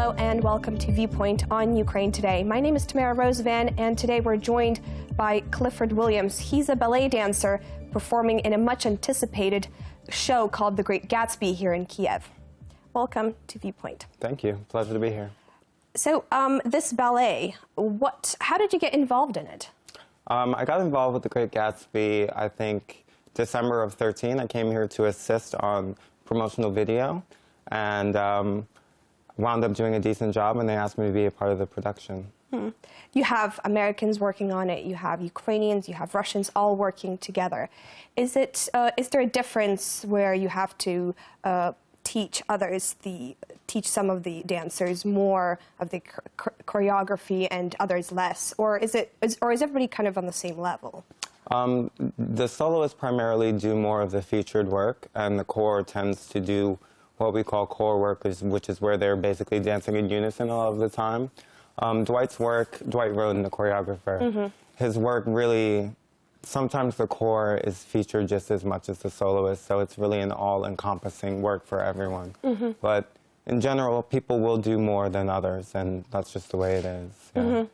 Hello and welcome to Viewpoint on Ukraine Today. My name is Tamara Rosevan, and today we're joined by Clifford Williams. He's a ballet dancer performing in a much-anticipated show called The Great Gatsby here in Kiev. Welcome to Viewpoint. Thank you. Pleasure to be here. So this ballet, how did you get involved in it? I got involved with The Great Gatsby, I think, December of 13. I came here to assist on promotional video, and wound up doing a decent job, and they asked me to be a part of the production. You have Americans working on it, you have Ukrainians, you have Russians all working together. Is there a difference where you have to teach some of the dancers more of the choreography and others less, or is everybody kind of on the same level? The soloists primarily do more of the featured work, and the corps tends to do what we call core work, which is where they're basically dancing in unison all of the time. Dwight Roden, the choreographer, his work really, sometimes the core is featured just as much as the soloist, so it's really an all-encompassing work for everyone. But in general, people will do more than others, and that's just the way it is. Yeah.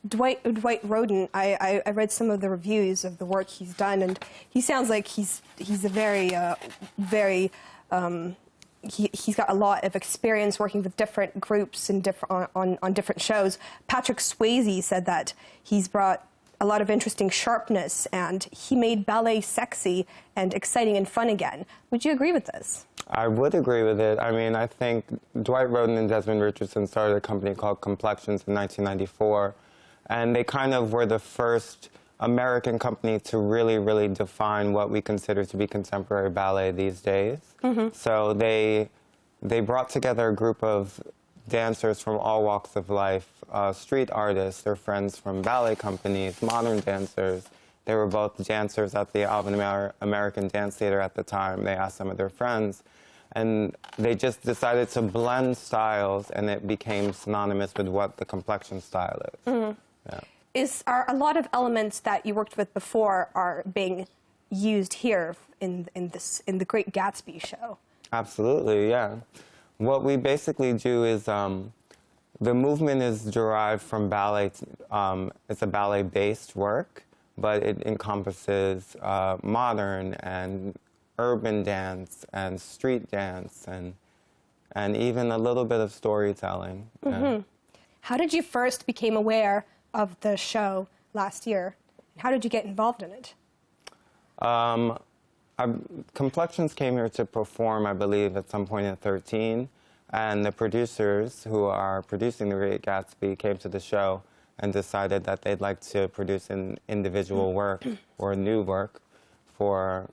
Dwight Roden, I read some of the reviews of the work he's done, and he sounds like he's a very he's got a lot of experience working with different groups and on different shows. Patrick Swayze said that he's brought a lot of interesting sharpness, and he made ballet sexy and exciting and fun again. Would you agree with this? I would agree with it. I mean, I think Dwight Roden and Desmond Richardson started a company called Complexions in 1994, and they kind of were the first American company to really define what we consider to be contemporary ballet these days. So they brought together a group of dancers from all walks of life, street artists, their friends from ballet companies, modern dancers. They were both dancers at the Alvin American Dance Theater at the time. They asked some of their friends, and they just decided to blend styles, and it became synonymous with what the complexion style is. Yeah. Are a lot of elements that you worked with before are being used here in the Great Gatsby show? Absolutely, yeah. What we basically do is the movement is derived from ballet. It's a ballet-based work, but it encompasses modern and urban dance and street dance and even a little bit of storytelling. Yeah. How did you first become aware of the show last year? How did you get involved in it? Complexions came here to perform, I believe, at some point in 13, and the producers who are producing The Great Gatsby came to the show and decided that they'd like to produce an individual work or a new work for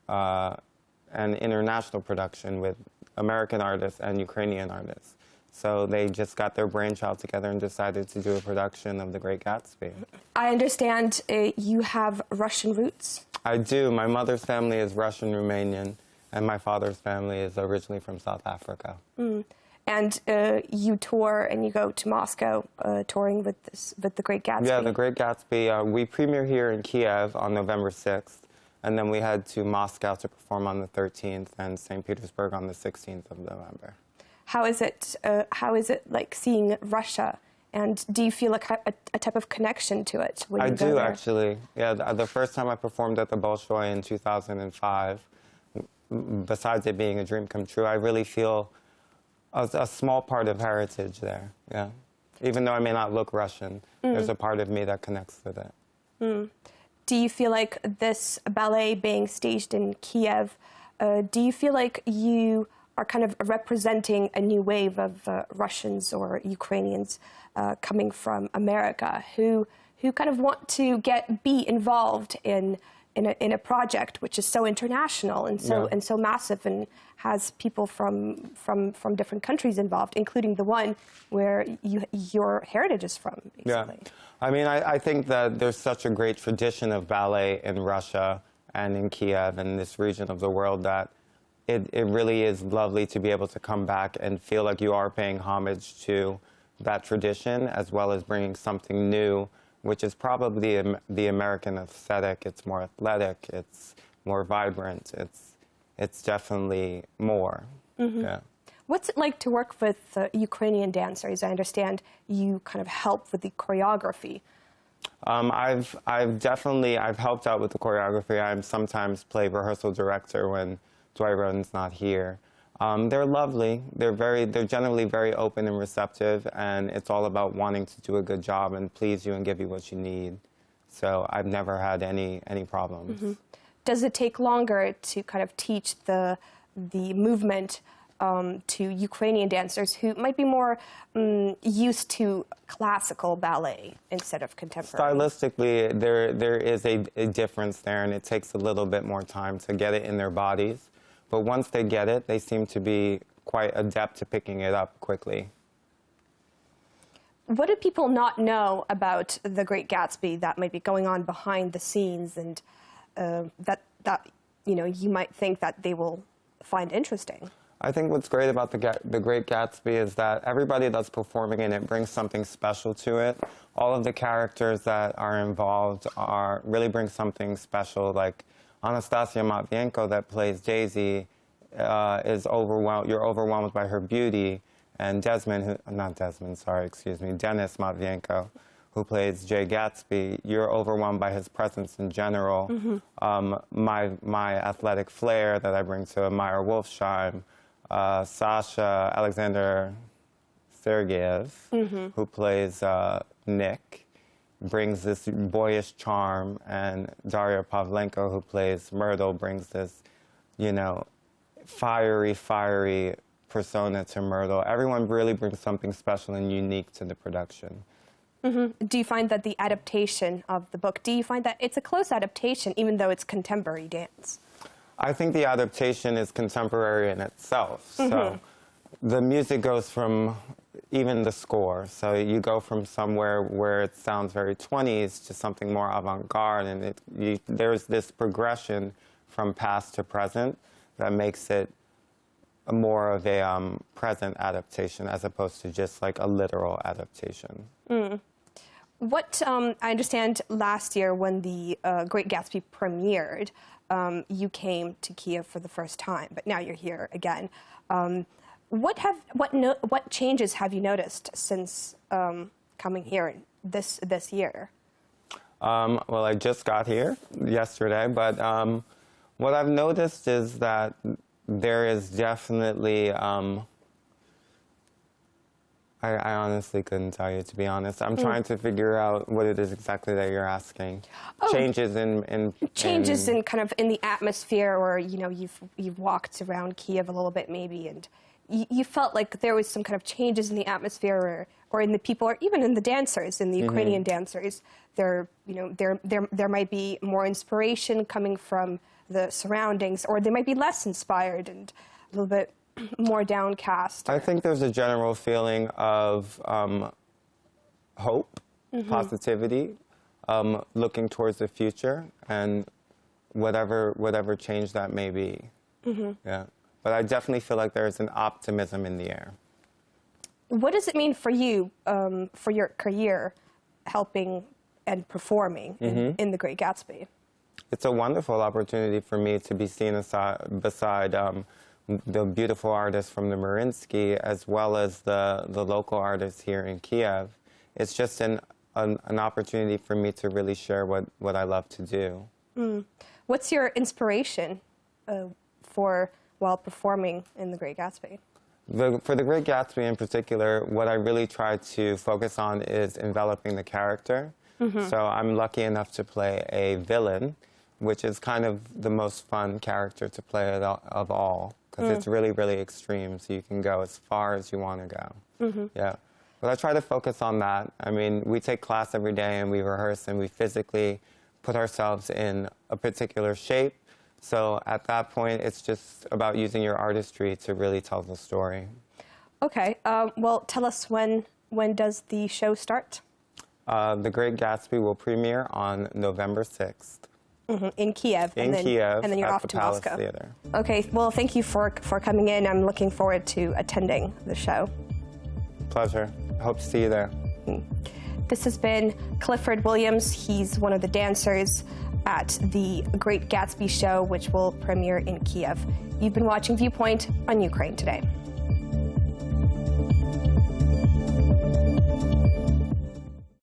an international production with American artists and Ukrainian artists. So they just got their brainchild together and decided to do a production of The Great Gatsby. I understand you have Russian roots? I do. My mother's family is Russian-Romanian, and my father's family is originally from South Africa. And you tour and you go to Moscow touring with The Great Gatsby? Yeah, The Great Gatsby. We premiere here in Kiev on November 6th, and then we head to Moscow to perform on the 13th and St. Petersburg on the 16th of November. How is it like seeing Russia, and do you feel like a type of connection to it when you go there? I do, actually. Yeah, the first time I performed at the Bolshoi in 2005, besides it being a dream come true, I really feel a small part of heritage there, yeah. Even though I may not look Russian, there's a part of me that connects with it. Do you feel like this ballet being staged in Kiev, do you feel like you are kind of representing a new wave of Russians or Ukrainians coming from America who kind of want to be involved in a project which is so international and so massive and has people from different countries involved, including the one where your heritage is from, basically. Yeah. I mean, I think that there's such a great tradition of ballet in Russia and in Kiev and this region of the world that it really is lovely to be able to come back and feel like you are paying homage to that tradition, as well as bringing something new, which is probably the American aesthetic. It's more athletic, it's more vibrant, it's definitely more. Yeah. What's it like to work with Ukrainian dancers? I understand you kind of help with the choreography. I've helped out with the choreography. I sometimes play rehearsal director when Dwight Rhoden's not here. They're lovely. They're generally very open and receptive, and it's all about wanting to do a good job and please you and give you what you need. So I've never had any problems. Mm-hmm. Does it take longer to kind of teach the movement to Ukrainian dancers who might be more used to classical ballet instead of contemporary? Stylistically, there is a difference there, and it takes a little bit more time to get it in their bodies. But once they get it, they seem to be quite adept to picking it up quickly. What do people not know about The Great Gatsby that might be going on behind the scenes, and that you might think that they will find interesting? I think what's great about the Great Gatsby is that everybody that's performing in it brings something special to it. All of the characters that are involved really bring something special. Like Anastasia Matvienko, that plays Daisy, is overwhelmed. You're overwhelmed by her beauty, and Dennis Matvienko, who plays Jay Gatsby, you're overwhelmed by his presence in general. Mm-hmm. My athletic flair that I bring to Meyer Wolfsheim. Sasha Alexander Sergeyev, mm-hmm. who plays Nick, brings this boyish charm, and Daria Pavlenko, who plays Myrtle, brings this, fiery persona to Myrtle. Everyone really brings something special and unique to the production. Mm-hmm. Do you find that the adaptation of the book, do you find that it's a close adaptation, even though it's contemporary dance? I think the adaptation is contemporary in itself. Mm-hmm. So the music goes from, even the score, so you go from somewhere where it sounds very 20s to something more avant-garde, and there's this progression from past to present that makes it more of a present adaptation as opposed to just like a literal adaptation. Mm. What, I understand last year when the Great Gatsby premiered, you came to Kiev for the first time, but now you're here again. What changes have you noticed since coming here this year? Well, I just got here yesterday, but what I've noticed is that there is definitely, I honestly couldn't tell you, to be honest. I'm trying to figure out what it is exactly that you're asking. Oh, changes in kind of in the atmosphere, or you've walked around Kiev a little bit maybe, and you felt like there was some kind of changes in the atmosphere, or in the people, or even in the dancers, in the Ukrainian dancers. There might be more inspiration coming from the surroundings, or they might be less inspired and a little bit more downcast. I think there's a general feeling of hope, positivity, looking towards the future, and whatever change that may be. Yeah, but I definitely feel like there's an optimism in the air. What does it mean for you, for your career, helping and performing in The Great Gatsby? It's a wonderful opportunity for me to be seen beside the beautiful artists from the Mariinsky, as well as the local artists here in Kiev. It's just an opportunity for me to really share what I love to do. Mm. What's your inspiration while performing in The Great Gatsby? For The Great Gatsby in particular, what I really try to focus on is enveloping the character. So I'm lucky enough to play a villain, which is kind of the most fun character to play of all, because it's really, really extreme, so you can go as far as you want to go. Yeah. But I try to focus on that. I mean, we take class every day, and we rehearse, and we physically put ourselves in a particular shape. So at that point, it's just about using your artistry to really tell the story. Okay. Well, tell us when does the show start? The Great Gatsby will premiere on November 6th. In Kiev. In Kiev, and then you're off to Palace Moscow. Theater. Okay, well, thank you for coming in. I'm looking forward to attending the show. Pleasure. Hope to see you there. This has been Clifford Williams. He's one of the dancers at the Great Gatsby show, which will premiere in Kiev. You've been watching Viewpoint on Ukraine Today.